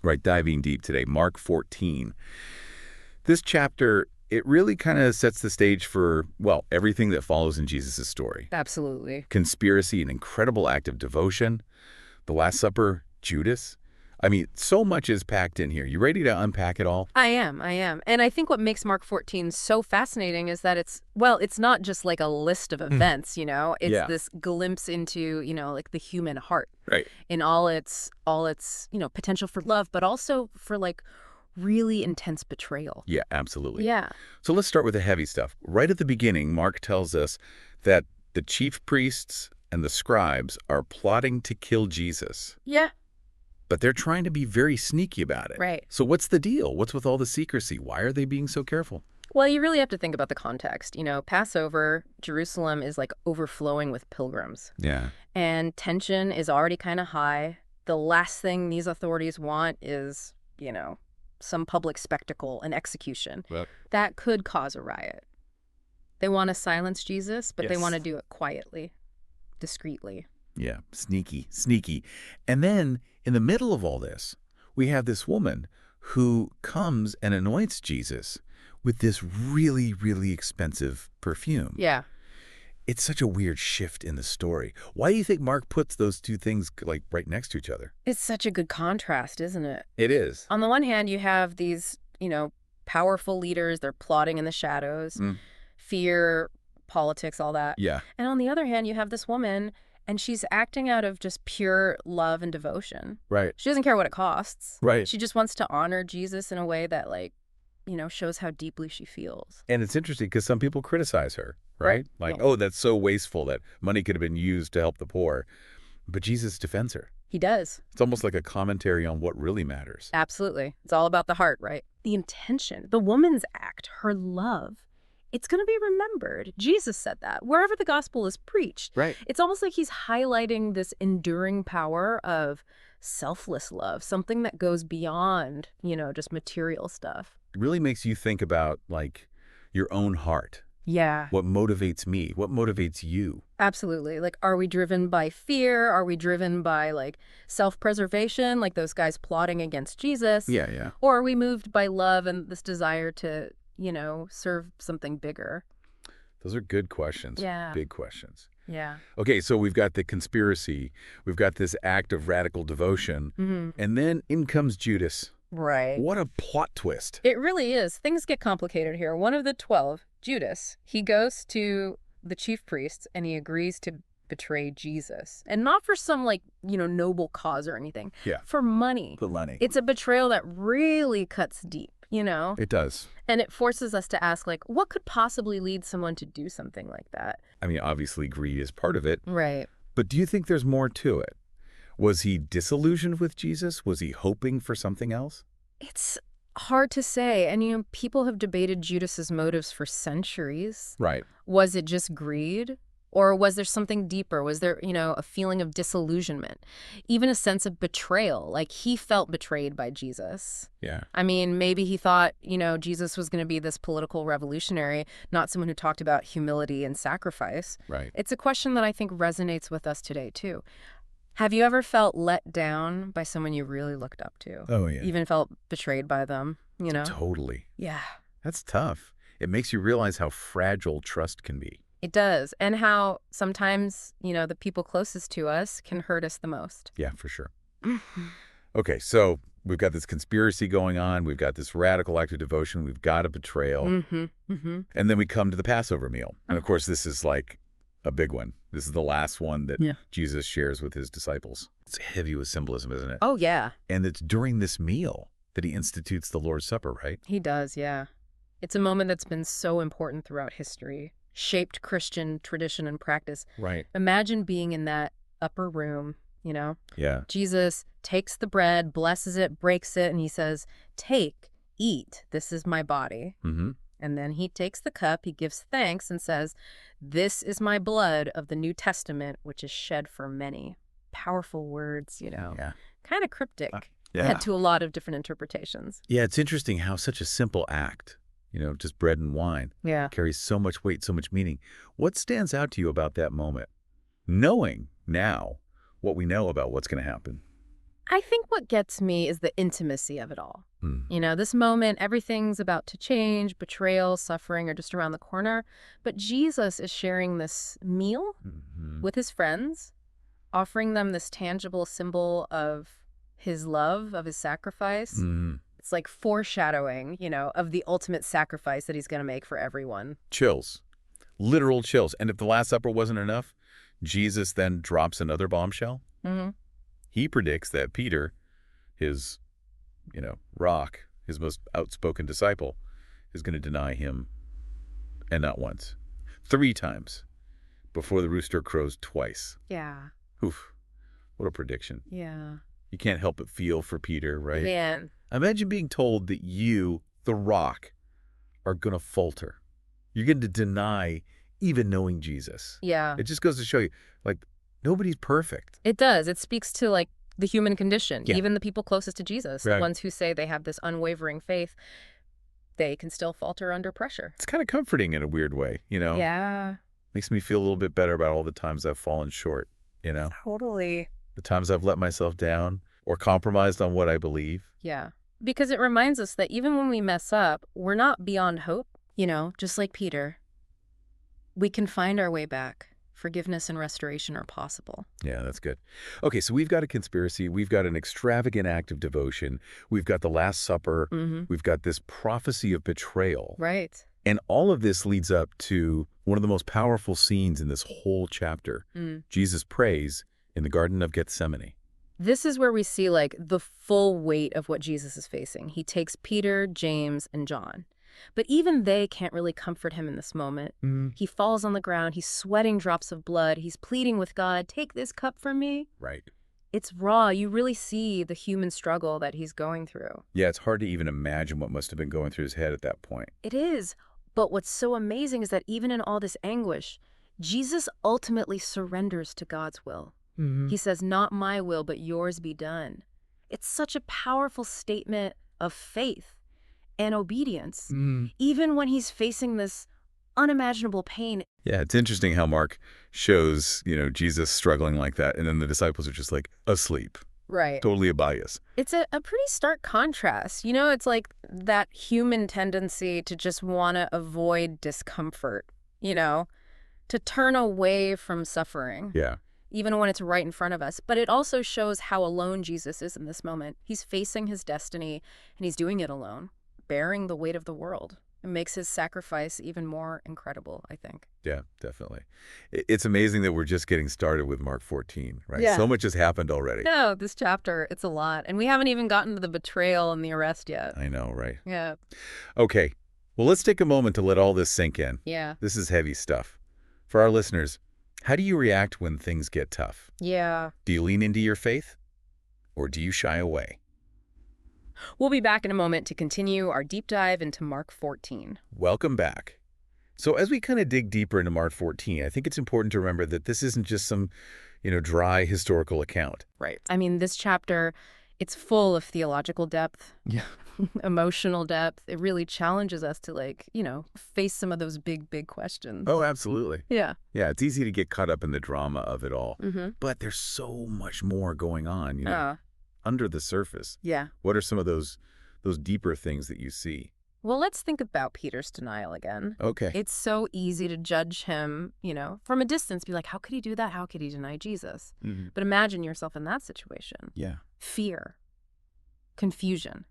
Right, diving deep today, Mark 14. This chapter, it really kind of sets the stage for, well, everything that follows in Jesus' story. Absolutely. Conspiracy, an incredible act of devotion, the Last Supper, Judas. I mean, so much is packed in here. You ready to unpack it all? I am. And I think what makes Mark 14 so fascinating is that it's not just like a list of events, it's Yeah. this glimpse into, like the human heart Right. in all its, potential for love, but also for like really intense betrayal. Yeah, absolutely. Yeah. So let's start with the heavy stuff. Right at the beginning, Mark tells us that the chief priests and the scribes are plotting to kill Jesus. Yeah. But they're trying to be very sneaky about it. Right. So what's the deal? What's with all the secrecy? Why are they being so careful? Well, you really have to think about the context. Passover, Jerusalem is like overflowing with pilgrims. Yeah. And tension is already kind of high. The last thing these authorities want is, some public spectacle, an execution. Well, That could cause a riot. They want to silence Jesus, but they Yes. want to do it quietly, discreetly. yeah, sneaky. And then in the middle of all this, we have this woman who comes and anoints Jesus with this really, really expensive perfume. Yeah. It's such a weird shift in the story. Why do you think Mark puts those two things like right next to each other? It's such a good contrast, isn't it? It is. On the one hand, you have these, powerful leaders. They're plotting in the shadows, fear, politics, all that. Yeah. And on the other hand, you have this woman, and she's acting out of just pure love and devotion. Right. She doesn't care what it costs. Right. She just wants to honor Jesus in a way that, shows how deeply she feels. And it's interesting because some people criticize her, right? Right. Like, Yeah. oh, that's so wasteful that money could have been used to help the poor. But Jesus defends her. He does. It's almost like a commentary on what really matters. Absolutely. It's all about the heart, right? The intention, the woman's act, her love, it's going to be remembered. Jesus said that wherever the gospel is preached. Right. It's almost like he's highlighting this enduring power of selfless love, something that goes beyond, just material stuff. It really makes you think about, like, your own heart. Yeah. What motivates me? What motivates you? Absolutely. Like, are we driven by fear? Are we driven by, self-preservation, like those guys plotting against Jesus? Yeah. Or are we moved by love and this desire to, serve something bigger? Those are good questions. Yeah. Big questions. Yeah. Okay, so we've got the conspiracy. We've got this act of radical devotion. And then in comes Judas. Right. What a plot twist. It really is. Things get complicated here. One of the 12, Judas, he goes to the chief priests and he agrees to betray Jesus. And not for some, noble cause or anything. Yeah. For money. The money. It's a betrayal that really cuts deep, It does. And it forces us to ask, what could possibly lead someone to do something like that? I mean, obviously greed is part of it. Right. But do you think there's more to it? Was he disillusioned with Jesus? Was he hoping for something else? It's hard to say. And, people have debated Judas's motives for centuries. Right. Was it just greed? Or was there something deeper? Was there, a feeling of disillusionment? Even a sense of betrayal, like he felt betrayed by Jesus. Yeah. I mean, maybe he thought, Jesus was going to be this political revolutionary, not someone who talked about humility and sacrifice. Right. It's a question that I think resonates with us today, too. Have you ever felt let down by someone you really looked up to? Oh, yeah. Even felt betrayed by them, Totally. Yeah. That's tough. It makes you realize how fragile trust can be. It does. And how sometimes, the people closest to us can hurt us the most. Yeah, for sure. Okay, so we've got this conspiracy going on. We've got this radical act of devotion. We've got a betrayal. And then we come to the Passover meal. And of course, this is like a big one. This is the last one that Jesus shares with his disciples. It's heavy with symbolism, isn't it? Oh, yeah. And it's during this meal that he institutes the Lord's Supper, right? He does, yeah. It's a moment that's been so important throughout history, shaped Christian tradition and practice. Right. Imagine being in that upper room, Yeah. Jesus takes the bread, blesses it, breaks it, and he says, "Take, eat, this is my body." And then he takes the cup, he gives thanks and says, "This is my blood of the New Testament, which is shed for many." Powerful words, Yeah. kind of cryptic. Yeah. Had to a lot of different interpretations. Yeah, it's interesting how such a simple act, just bread and wine, Yeah. carries so much weight, so much meaning. What stands out to you about that moment? Knowing now what we know about what's going to happen. I think what gets me is the intimacy of it all. Hmm. This moment, everything's about to change, betrayal, suffering are just around the corner. But Jesus is sharing this meal Mm-hmm. with his friends, offering them this tangible symbol of his love, of his sacrifice. Mm-hmm. It's like foreshadowing, of the ultimate sacrifice that he's going to make for everyone. Chills. Literal chills. And if the Last Supper wasn't enough, Jesus then drops another bombshell. Mm-hmm. He predicts that Peter, his, rock, his most outspoken disciple, is going to deny him, and not once, 3 times before the rooster crows twice. Yeah. Oof, what a prediction. Yeah. You can't help but feel for Peter, right? Man. Imagine being told that you, the rock, are going to falter. You're going to deny even knowing Jesus. Yeah. It just goes to show you, nobody's perfect. It does. It speaks to, the human condition. Yeah. Even the people closest to Jesus, Right. the ones who say they have this unwavering faith, they can still falter under pressure. It's kind of comforting in a weird way, Yeah. Makes me feel a little bit better about all the times I've fallen short, Totally. the times I've let myself down or compromised on what I believe. Yeah. Because it reminds us that even when we mess up, we're not beyond hope. Just like Peter, we can find our way back. Forgiveness and restoration are possible. Yeah, that's good. Okay, so we've got a conspiracy. We've got an extravagant act of devotion. We've got the Last Supper. Mm-hmm. We've got this prophecy of betrayal. Right. And all of this leads up to one of the most powerful scenes in this whole chapter. Jesus prays in the Garden of Gethsemane. This is where we see, the full weight of what Jesus is facing. He takes Peter, James, and John. But even they can't really comfort him in this moment. He falls on the ground. He's sweating drops of blood. He's pleading with God, take this cup from me. Right. It's raw. You really see the human struggle that he's going through. Yeah, it's hard to even imagine what must have been going through his head at that point. It is. But what's so amazing is that even in all this anguish, Jesus ultimately surrenders to God's will. He says, not my will, but yours be done. It's such a powerful statement of faith and obedience, even when he's facing this unimaginable pain. Yeah, it's interesting how Mark shows, Jesus struggling like that, and then the disciples are just asleep. Right. Totally a bias. It's a pretty stark contrast. It's like that human tendency to just want to avoid discomfort, to turn away from suffering. Yeah. Even when it's right in front of us. But it also shows how alone Jesus is in this moment. He's facing his destiny, and he's doing it alone, bearing the weight of the world. It makes his sacrifice even more incredible, I think. Yeah, definitely. It's amazing that we're just getting started with Mark 14, right? Yeah. So much has happened already. No, this chapter, it's a lot. And we haven't even gotten to the betrayal and the arrest yet. I know, right? Yeah. Okay, well, let's take a moment to let all this sink in. Yeah. This is heavy stuff. For our listeners, how do you react when things get tough? Yeah. Do you lean into your faith, or do you shy away? We'll be back in a moment to continue our deep dive into Mark 14. Welcome back. So as we kind of dig deeper into Mark 14, I think it's important to remember that this isn't just some, dry historical account. Right. I mean, this chapter, it's full of theological depth. Yeah. Emotional depth. It really challenges us to face some of those big questions. Oh, absolutely. Yeah. Yeah, it's easy to get caught up in the drama of it all. Mm-hmm. But there's so much more going on, under the surface. Yeah. What are some of those deeper things that you see? Well, let's think about Peter's denial again. Okay. It's so easy to judge him, from a distance, be like, how could he do that? How could he deny Jesus? Mm-hmm. But imagine yourself in that situation. Yeah. Fear, confusion,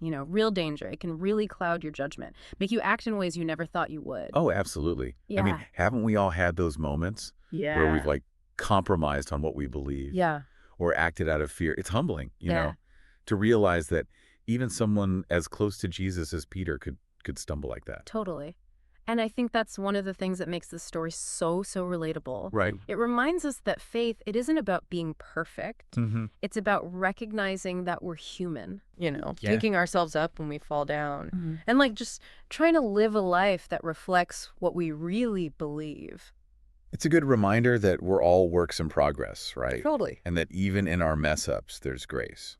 real danger. It can really cloud your judgment, make you act in ways you never thought you would. Oh, absolutely. Yeah. I mean, haven't we all had those moments where we've compromised on what we believe? Yeah. Or acted out of fear? It's humbling, Yeah. to realize that even someone as close to Jesus as Peter could stumble like that. Totally. And I think that's one of the things that makes this story so relatable. Right. It reminds us that faith, it isn't about being perfect. Mm-hmm. It's about recognizing that we're human, Yeah. picking ourselves up when we fall down. And just trying to live a life that reflects what we really believe. It's a good reminder that we're all works in progress, right? Totally. And that even in our mess-ups, there's grace.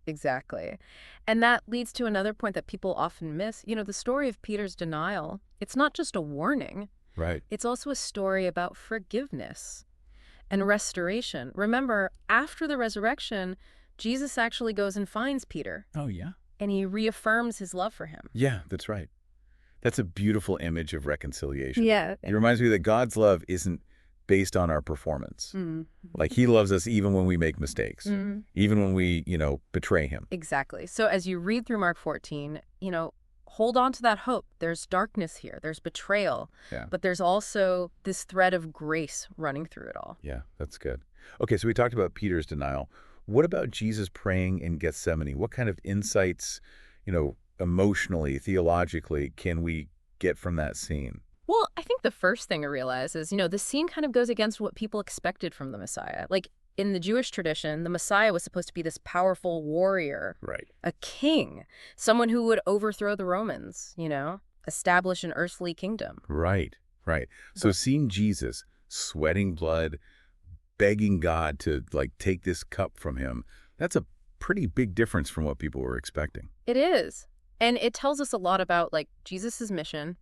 Exactly. And that leads to another point that people often miss. The story of Peter's denial, it's not just a warning. Right. It's also a story about forgiveness and restoration. Remember, after the resurrection, Jesus actually goes and finds Peter, Oh, yeah? and he reaffirms his love for him. Yeah, that's right. That's a beautiful image of reconciliation. Yeah. It reminds me that God's love isn't based on our performance. Mm-hmm. Like, he loves us even when we make mistakes, even when we, betray him. Exactly. So as you read through Mark 14, hold on to that hope. There's darkness here. There's betrayal. Yeah. But there's also this thread of grace running through it all. Yeah, that's good. Okay, so we talked about Peter's denial. What about Jesus praying in Gethsemane? What kind of insights, emotionally, theologically, can we get from that scene? Well, I think the first thing I realize is, the scene kind of goes against what people expected from the Messiah. Like, in the Jewish tradition, the Messiah was supposed to be this powerful warrior, Right. a king, someone who would overthrow the Romans, establish an earthly kingdom. Right, right. So seeing Jesus sweating blood, begging God to, take this cup from him, that's a pretty big difference from what people were expecting. It is. And it tells us a lot about, Jesus' mission,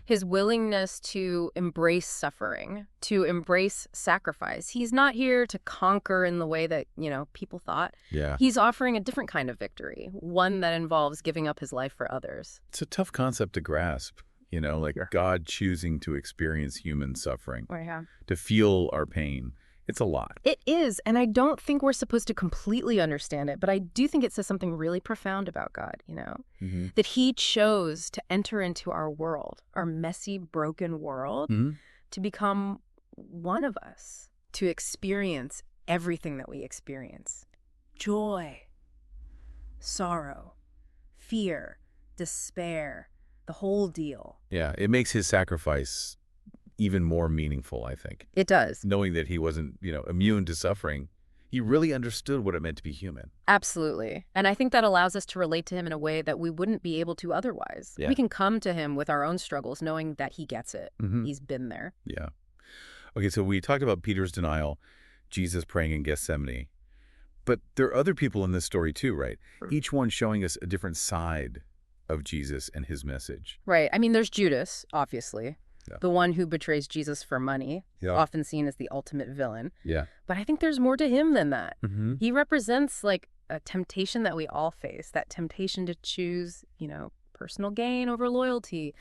his willingness to embrace suffering, to embrace sacrifice. He's not here to conquer in the way that, people thought. Yeah. He's offering a different kind of victory, one that involves giving up his life for others. It's a tough concept to grasp, God choosing to experience human suffering, to feel our pain. It's a lot. It is, and I don't think we're supposed to completely understand it, but I do think it says something really profound about God, that he chose to enter into our world, our messy, broken world, to become one of us, to experience everything that we experience. Joy, sorrow, fear, despair, the whole deal. Yeah, it makes his sacrifice even more meaningful, I think. It does. Knowing that he wasn't, immune to suffering, he really understood what it meant to be human. Absolutely. And I think that allows us to relate to him in a way that we wouldn't be able to otherwise. Yeah. We can come to him with our own struggles, knowing that he gets it. He's been there. Yeah. Okay, so we talked about Peter's denial, Jesus praying in Gethsemane. But there are other people in this story too, right? Each one showing us a different side of Jesus and his message. Right. I mean, there's Judas, obviously. Yeah. The one who betrays Jesus for money, often seen as the ultimate villain. Yeah. But I think there's more to him than that. He represents a temptation that we all face, that temptation to choose, personal gain over loyalty,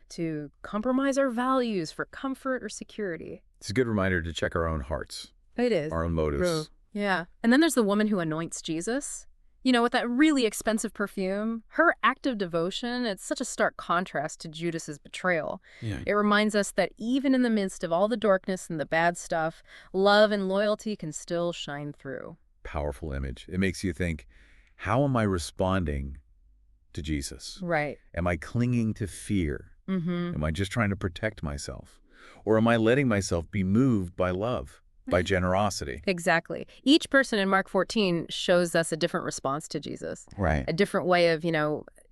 to compromise our values for comfort or security. It's a good reminder to check our own hearts. It is. Our own motives. Yeah. And then there's the woman who anoints Jesus. With that really expensive perfume, her act of devotion, it's such a stark contrast to Judas's betrayal. Yeah. It reminds us that even in the midst of all the darkness and the bad stuff, love and loyalty can still shine through. Powerful image. It makes you think, how am I responding to Jesus? Right. Am I clinging to fear? Am I just trying to protect myself? Or am I letting myself be moved by love? By generosity. Exactly. Each person in Mark 14 shows us a different response to Jesus. Right. A different way of,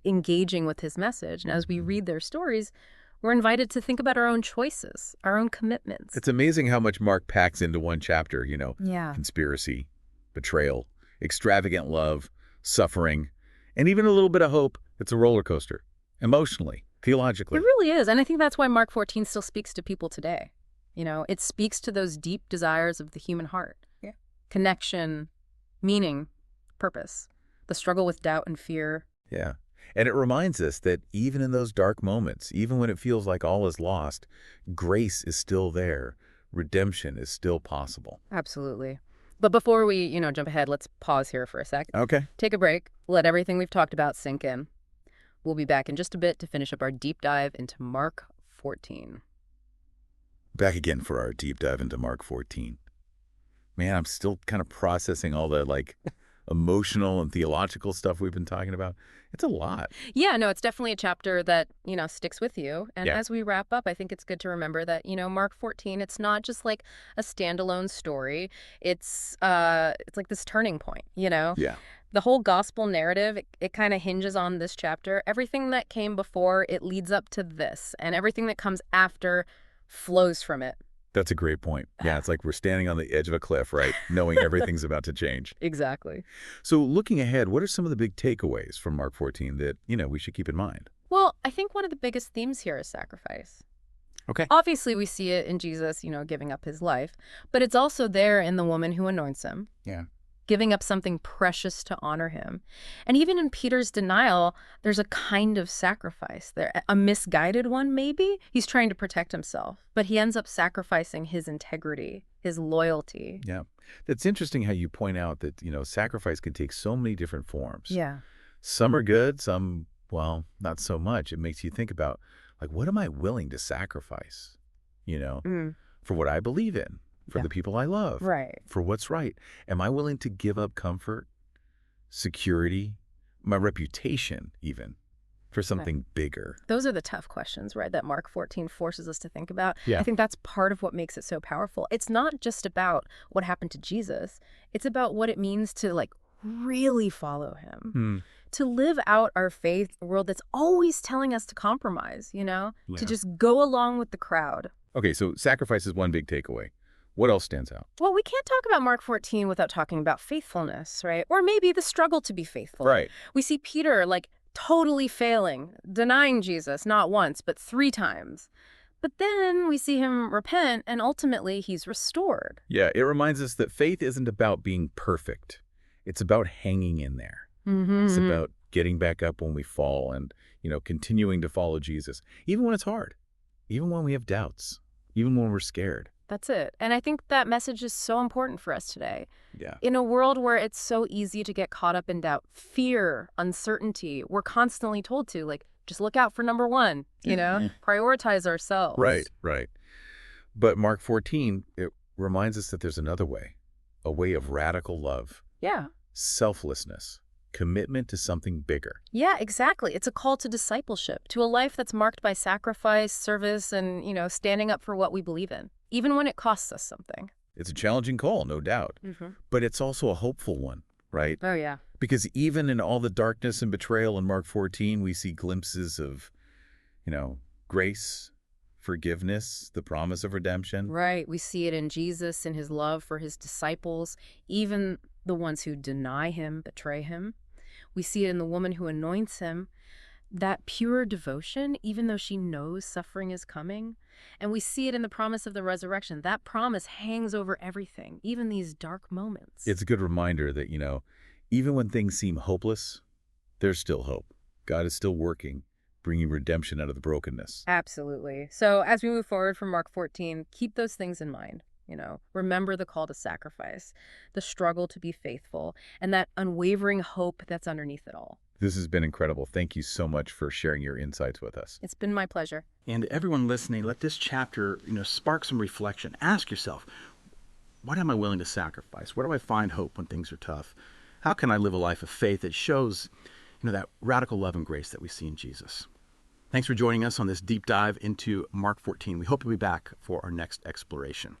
engaging with his message. And as we read their stories, we're invited to think about our own choices, our own commitments. It's amazing how much Mark packs into one chapter, Yeah. Conspiracy, betrayal, extravagant love, suffering, and even a little bit of hope. It's a roller coaster, emotionally, theologically. It really is. And I think that's why Mark 14 still speaks to people today. It speaks to those deep desires of the human heart. Yeah. Connection, meaning, purpose, the struggle with doubt and fear. Yeah. And it reminds us that even in those dark moments, even when it feels like all is lost, grace is still there. Redemption is still possible. Absolutely. But before we, jump ahead, let's pause here for a sec. Okay. Take a break. Let everything we've talked about sink in. We'll be back in just a bit to finish up our deep dive into Mark 14. Back again for our deep dive into Mark 14. Man, I'm still kind of processing all the emotional and theological stuff we've been talking about. It's a lot. Yeah, no, it's definitely a chapter that, sticks with you. And Yeah. as we wrap up, I think it's good to remember that, Mark 14, it's not just like a standalone story. It's like this turning point, Yeah. The whole gospel narrative, it kind of hinges on this chapter. Everything that came before, it leads up to this. And everything that comes after flows from it. That's a great point. Yeah, it's like we're standing on the edge of a cliff, right? Knowing everything's about to change. Exactly. So looking ahead, what are some of the big takeaways from Mark 14 that, we should keep in mind? Well, I think one of the biggest themes here is sacrifice. Okay. Obviously, we see it in Jesus, giving up his life, but it's also there in the woman who anoints him. Yeah. giving up something precious to honor him. And even in Peter's denial, there's a kind of sacrifice there, a misguided one maybe. He's trying to protect himself, but he ends up sacrificing his integrity, his loyalty. Yeah. That's interesting how you point out that, sacrifice can take so many different forms. Yeah. Some are good, some, well, not so much. It makes you think about, like, what am I willing to sacrifice, for what I believe in, for Yeah. the people I love, Right. for what's right? Am I willing to give up comfort, security, my reputation even, for something bigger? Those are the tough questions, right, that Mark 14 forces us to think about. Yeah. I think that's part of what makes it so powerful. It's not just about what happened to Jesus. It's about what it means to, like, really follow him, to live out our faith in a world that's always telling us to compromise, Yeah. to just go along with the crowd. Okay, so sacrifice is one big takeaway. What else stands out? Well, we can't talk about Mark 14 without talking about faithfulness, right? Or maybe the struggle to be faithful. Right. We see Peter, like, totally failing, denying Jesus not once, but 3 times. But then we see him repent, and ultimately he's restored. Yeah, it reminds us that faith isn't about being perfect. It's about hanging in there. It's about getting back up when we fall and, continuing to follow Jesus, even when it's hard, even when we have doubts, even when we're scared. That's it. And I think that message is so important for us today. Yeah. In a world where it's so easy to get caught up in doubt, fear, uncertainty, we're constantly told to, like, just look out for number 1, prioritize ourselves. Right. But Mark 14, it reminds us that there's another way, a way of radical love, Yeah. selflessness, commitment to something bigger. Yeah, exactly. It's a call to discipleship, to a life that's marked by sacrifice, service, and, standing up for what we believe in, even when it costs us something. It's a challenging call, no doubt, but it's also a hopeful one, right? Oh, yeah. Because even in all the darkness and betrayal in Mark 14, we see glimpses of, grace, forgiveness, the promise of redemption. Right. We see it in Jesus, in his love for his disciples, even the ones who deny him, betray him. We see it in the woman who anoints him, that pure devotion, even though she knows suffering is coming. And we see it in the promise of the resurrection. That promise hangs over everything, even these dark moments. It's a good reminder that, even when things seem hopeless, there's still hope. God is still working, bringing redemption out of the brokenness. Absolutely. So as we move forward from Mark 14, keep those things in mind. Remember the call to sacrifice, the struggle to be faithful, and that unwavering hope that's underneath it all. This has been incredible. Thank you so much for sharing your insights with us. It's been my pleasure. And everyone listening, let this chapter, spark some reflection. Ask yourself, what am I willing to sacrifice? Where do I find hope when things are tough? How can I live a life of faith that shows, that radical love and grace that we see in Jesus? Thanks for joining us on this deep dive into Mark 14. We hope you'll be back for our next exploration.